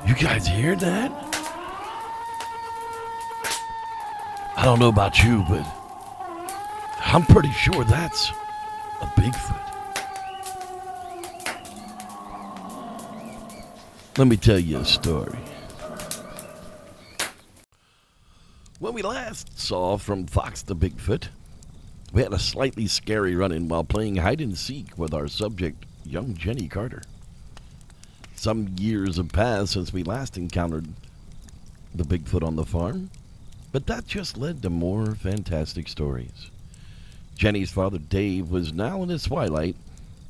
You guys hear that? I don't know about you, but I'm pretty sure that's a Bigfoot. Let me tell you a story. When we last saw from Fox the Bigfoot, we had a slightly scary run-in while playing hide-and-seek with our subject, young Jenny Carter. Some years have passed since we last encountered the Bigfoot on the farm, but that just led to more fantastic stories. Jenny's father, Dave, was now in his twilight,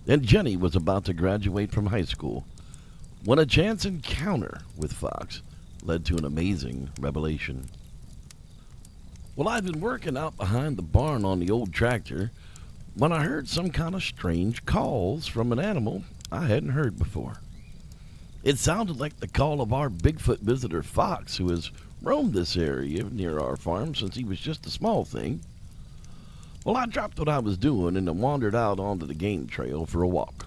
and Jenny was about to graduate from high school when a chance encounter with Fox led to an amazing revelation. Well, I'd been working out behind the barn on the old tractor when I heard some kind of strange calls from an animal I hadn't heard before. It sounded like the call of our Bigfoot visitor Fox, who has roamed this area near our farm since he was just a small thing. Well, I dropped what I was doing and wandered out onto the game trail for a walk.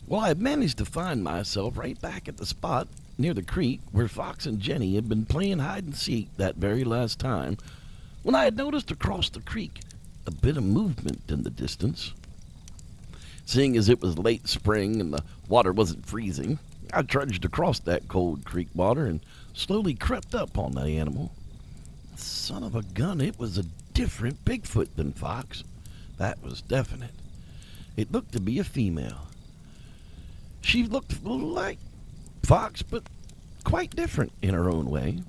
Well, I had managed to find myself right back at the spot near the creek where Fox and Jenny had been playing hide-and-seek that very last time, when I had noticed across the creek a bit of movement in the distance. Seeing as it was late spring and the water wasn't freezing, I trudged across that cold creek water and slowly crept up on the animal. Son of a gun, it was a different Bigfoot than Fox. That was definite. It looked to be a female. She looked like Fox, but quite different in her own way.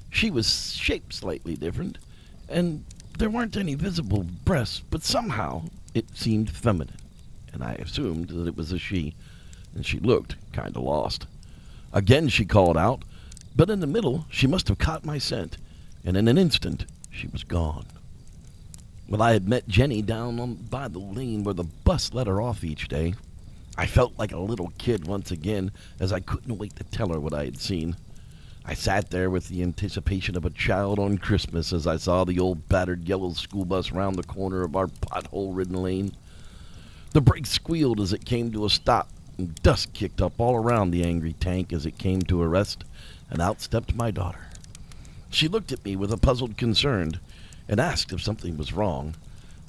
She was shaped slightly different, and there weren't any visible breasts, but somehow it seemed feminine, and I assumed that it was a she, and she looked kind of lost. Again she called out, but in the middle she must have caught my scent, and in an instant she was gone. Well, I had met Jenny down by the lane where the bus let her off each day. I felt like a little kid once again, as I couldn't wait to tell her what I had seen. I sat there with the anticipation of a child on Christmas as I saw the old battered yellow school bus round the corner of our pothole-ridden lane. The brakes squealed as it came to a stop, and dust kicked up all around the angry tank as it came to a rest, and out stepped my daughter. She looked at me with a puzzled concern and asked if something was wrong.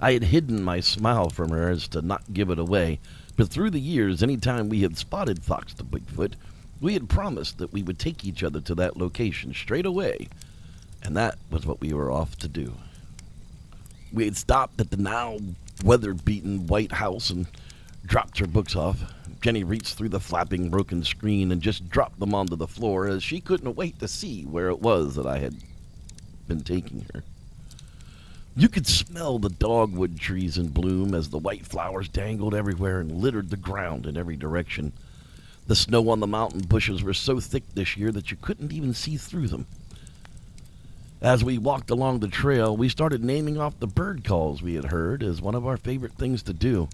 I had hidden my smile from her as to not give it away, but through the years, any time we had spotted Fox the Bigfoot, we had promised that we would take each other to that location straight away, and that was what we were off to do. We had stopped at the now weather-beaten white house and dropped her books off. Jenny reached through the flapping broken screen and just dropped them onto the floor, as she couldn't wait to see where it was that I had been taking her. You could smell the dogwood trees in bloom as the white flowers dangled everywhere and littered the ground in every direction. The snow on the mountain bushes were so thick this year that you couldn't even see through them. As we walked along the trail, we started naming off the bird calls we had heard as one of our favorite things to do.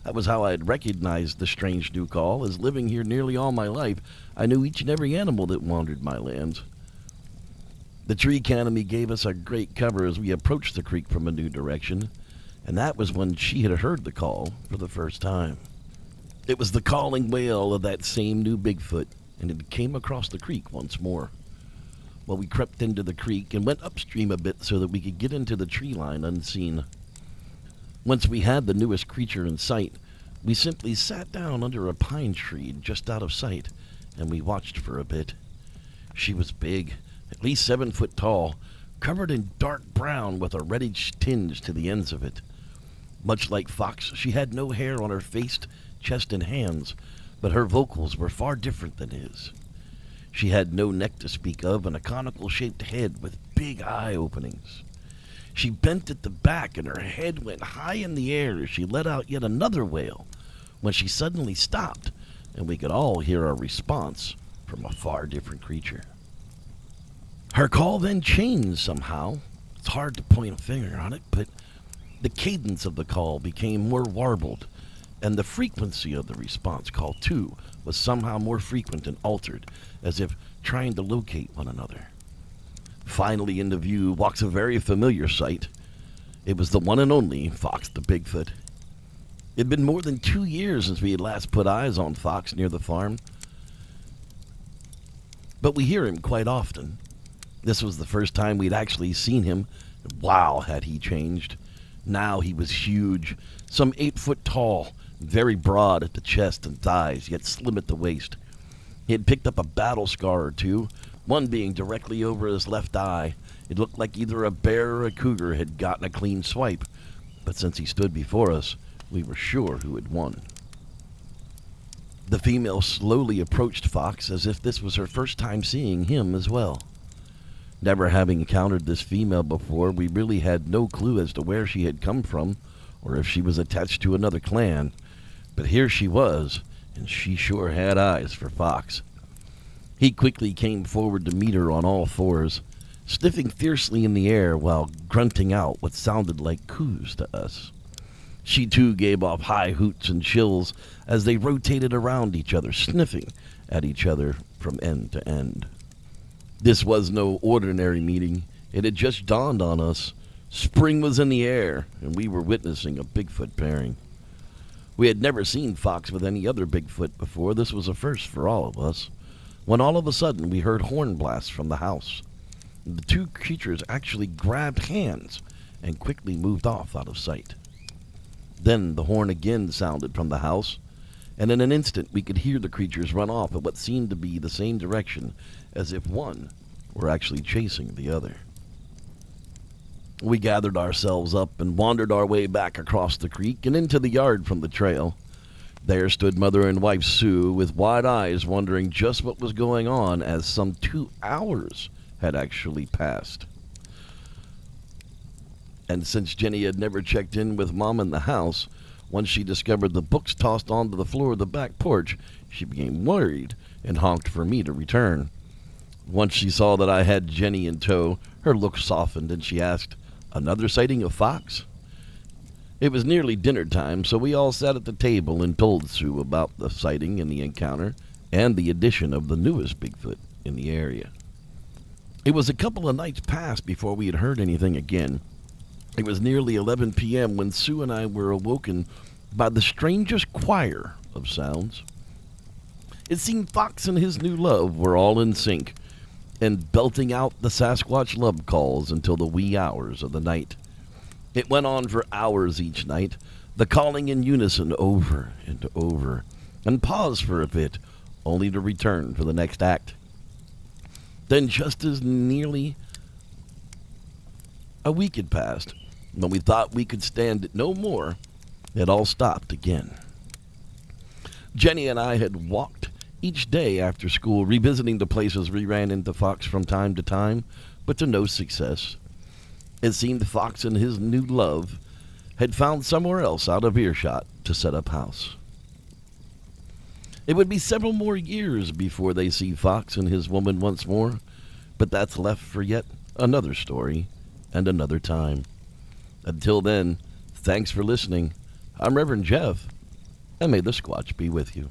That was how I had recognized the strange new call, as living here nearly all my life, I knew each and every animal that wandered my lands. The tree canopy gave us a great cover as we approached the creek from a new direction, and that was when she had heard the call for the first time. It was the calling wail of that same new Bigfoot, and it came across the creek once more. Well, we crept into the creek and went upstream a bit so that we could get into the tree line unseen. Once we had the newest creature in sight, we simply sat down under a pine tree just out of sight, and we watched for a bit. She was big, at least 7 foot tall, covered in dark brown with a reddish tinge to the ends of it. Much like Fox, she had no hair on her face, chest, and hands, but her vocals were far different than his. She had no neck to speak of and a conical-shaped head with big eye openings. She bent at the back and her head went high in the air as she let out yet another wail, when she suddenly stopped, and we could all hear a response from a far different creature. Her call then changed somehow. It's hard to point a finger on it, but the cadence of the call became more warbled, and the frequency of the response call, too, was somehow more frequent and altered, as if trying to locate one another. Finally into view walks a very familiar sight. It was the one and only Fox the Bigfoot. It had been more than 2 years since we had last put eyes on Fox near the farm. but we hear him quite often. This was the first time we'd actually seen him. Wow, had he changed. Now he was huge, some 8 foot tall, very broad at the chest and thighs, yet slim at the waist. He had picked up a battle scar or two, one being directly over his left eye. It looked like either a bear or a cougar had gotten a clean swipe, but since he stood before us, we were sure who had won. The female slowly approached Fox as if this was her first time seeing him as well. Never having encountered this female before, we really had no clue as to where she had come from or if she was attached to another clan. But here she was, and she sure had eyes for Fox. He quickly came forward to meet her on all fours, sniffing fiercely in the air while grunting out what sounded like coos to us. She too gave off high hoots and chills as they rotated around each other, sniffing at each other from end to end. This was no ordinary meeting. It had just dawned on us. Spring was in the air, and we were witnessing a Bigfoot pairing. We had never seen Fox with any other Bigfoot before. This was a first for all of us. When all of a sudden we heard horn blasts from the house. The two creatures actually grabbed hands and quickly moved off out of sight. Then the horn again sounded from the house, and in an instant we could hear the creatures run off in what seemed to be the same direction, as if one were actually chasing the other. We gathered ourselves up and wandered our way back across the creek and into the yard from the trail. There stood mother and wife Sue with wide eyes, wondering just what was going on, as some 2 hours had actually passed. And since Jenny had never checked in with Mom in the house, once she discovered the books tossed onto the floor of the back porch, she became worried and honked for me to return. Once she saw that I had Jenny in tow, her look softened and she asked, "Another sighting of Fox?" It was nearly dinner time, so we all sat at the table and told Sue about the sighting and the encounter and the addition of the newest Bigfoot in the area. It was a couple of nights past before we had heard anything again. It was nearly 11 p.m. when Sue and I were awoken by the strangest choir of sounds. It seemed Fox and his new love were all in sync and belting out the Sasquatch love calls until the wee hours of the night. It went on for hours each night, the calling in unison over and over, and paused for a bit, only to return for the next act. Then just as nearly a week had passed, when we thought we could stand it no more, it all stopped again. Jenny and I had walked each day after school, revisiting the places we ran into Fox from time to time, but to no success. It seemed Fox and his new love had found somewhere else out of earshot to set up house. It would be several more years before they see Fox and his woman once more, but that's left for yet another story and another time. Until then, thanks for listening. I'm Reverend Jeff, and may the Squatch be with you.